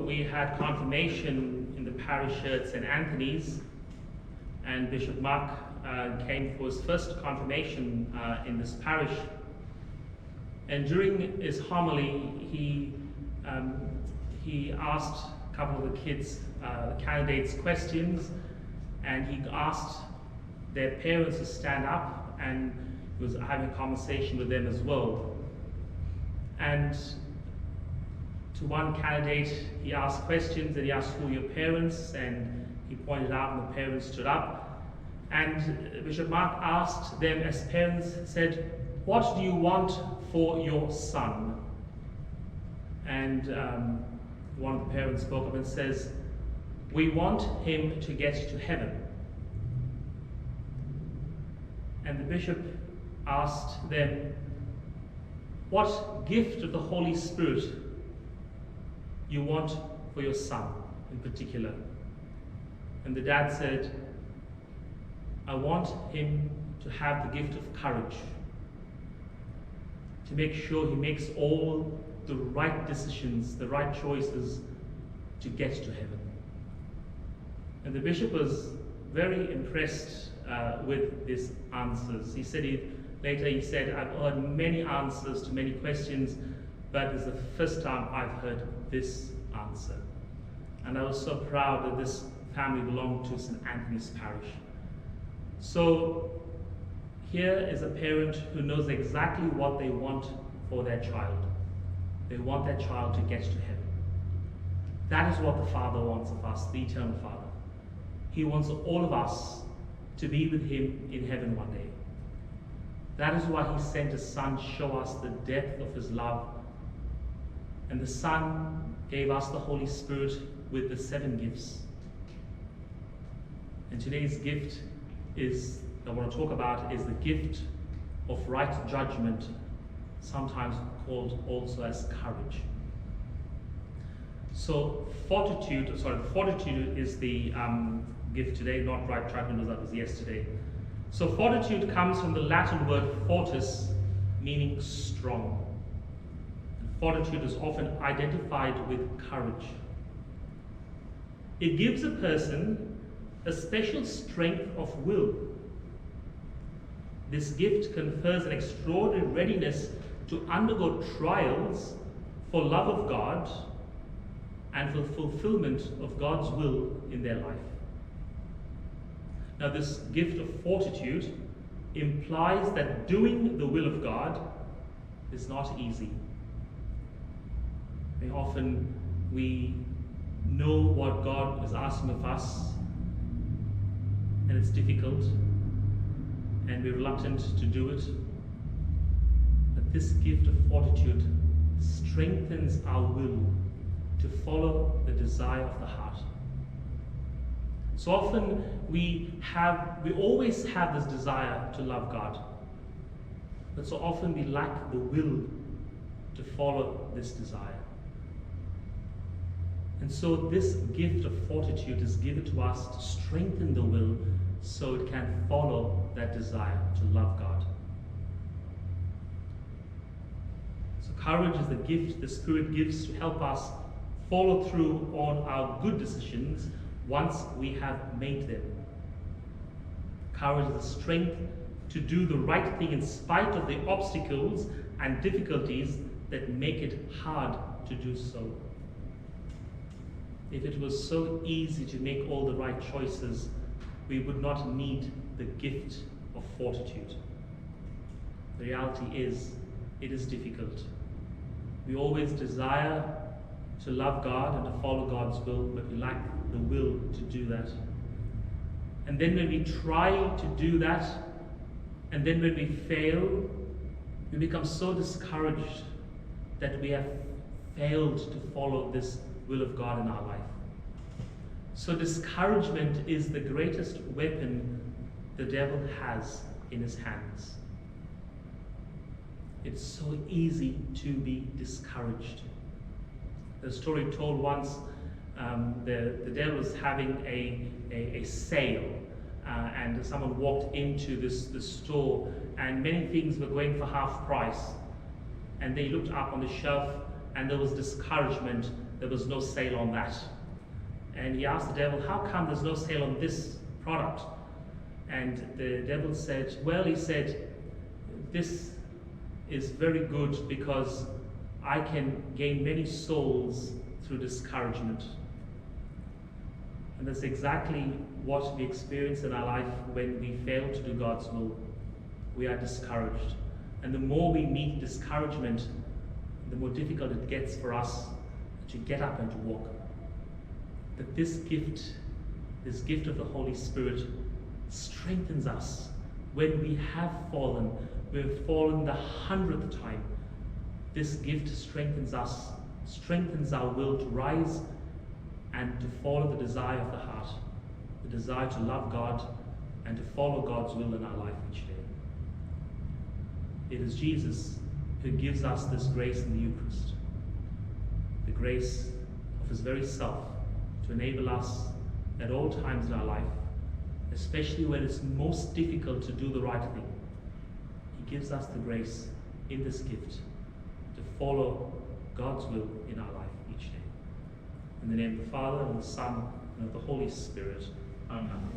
We had confirmation in the parish here at St. Anthony's, and Bishop Mark came for his first confirmation in this parish. And during his homily, he asked a couple of the kids, candidates, questions, and he asked their parents to stand up, and he was having a conversation with them as well. And to one candidate, he asked questions, and he asked, who are your parents? And he pointed out, and the parents stood up. And Bishop Mark asked them, as parents, said, what do you want for your son? And one of the parents spoke up and says, we want him to get to heaven. And the bishop asked them, what gift of the Holy Spirit you want for your son in particular? And the dad said, I want him to have the gift of courage, to make sure he makes all the right decisions, the right choices to get to heaven. And the bishop was very impressed with his answers. He said, later he said, I've heard many answers to many questions, but it's the first time I've heard this answer. And I was so proud that this family belonged to St. Anthony's Parish. So here is a parent who knows exactly what they want for their child. They want their child to get to heaven. That is what the Father wants of us, the Eternal Father. He wants all of us to be with him in heaven one day. That is why he sent his Son to show us the depth of his love. And the Son gave us the Holy Spirit with the 7 gifts. And today's gift I want to talk about is the gift of right judgment, sometimes called also as courage. So fortitude is the gift today, not right judgment as that was yesterday. So fortitude comes from the Latin word fortis, meaning strong. Fortitude is often identified with courage. It gives a person a special strength of will. This gift confers an extraordinary readiness to undergo trials for love of God and for fulfillment of God's will in their life. Now, this gift of fortitude implies that doing the will of God is not easy. Very often we know what God is asking of us, and it's difficult, and we're reluctant to do it. But this gift of fortitude strengthens our will to follow the desire of the heart. So often we always have this desire to love God, but so often we lack the will to follow this desire. And so this gift of fortitude is given to us to strengthen the will so it can follow that desire to love God. So courage is the gift the Spirit gives to help us follow through on our good decisions once we have made them. Courage is the strength to do the right thing in spite of the obstacles and difficulties that make it hard to do so. If it was so easy to make all the right choices, we would not need the gift of fortitude. The reality is, it is difficult. We always desire to love God and to follow God's will, but we lack the will to do that. And then when we try to do that, and then when we fail, we become so discouraged that we have failed to follow this will of God in our life. So discouragement is the greatest weapon the devil has in his hands. It's so easy to be discouraged. There's a story told once, the devil was having a sale, and someone walked into this store, and many things were going for half price. And they looked up on the shelf, and there was discouragement there was no sale on that. And he asked the devil, how come there's no sale on this product? And the devil said, well, he said, this is very good because I can gain many souls through discouragement. And that's exactly what we experience in our life when we fail to do God's will. We are discouraged. And the more we meet discouragement, the more difficult it gets for us to get up and to walk. But this gift of the Holy Spirit strengthens us when we have fallen. We've fallen the 100th time. This gift strengthens us, strengthens our will to rise and to follow the desire of the heart, the desire to love God and to follow God's will in our life each day. It is Jesus who gives us this grace in the Eucharist, the grace of his very self to enable us at all times in our life, especially when it's most difficult to do the right thing. He gives us the grace in this gift to follow God's will in our life each day. In the name of the Father, and the Son, and of the Holy Spirit. Amen.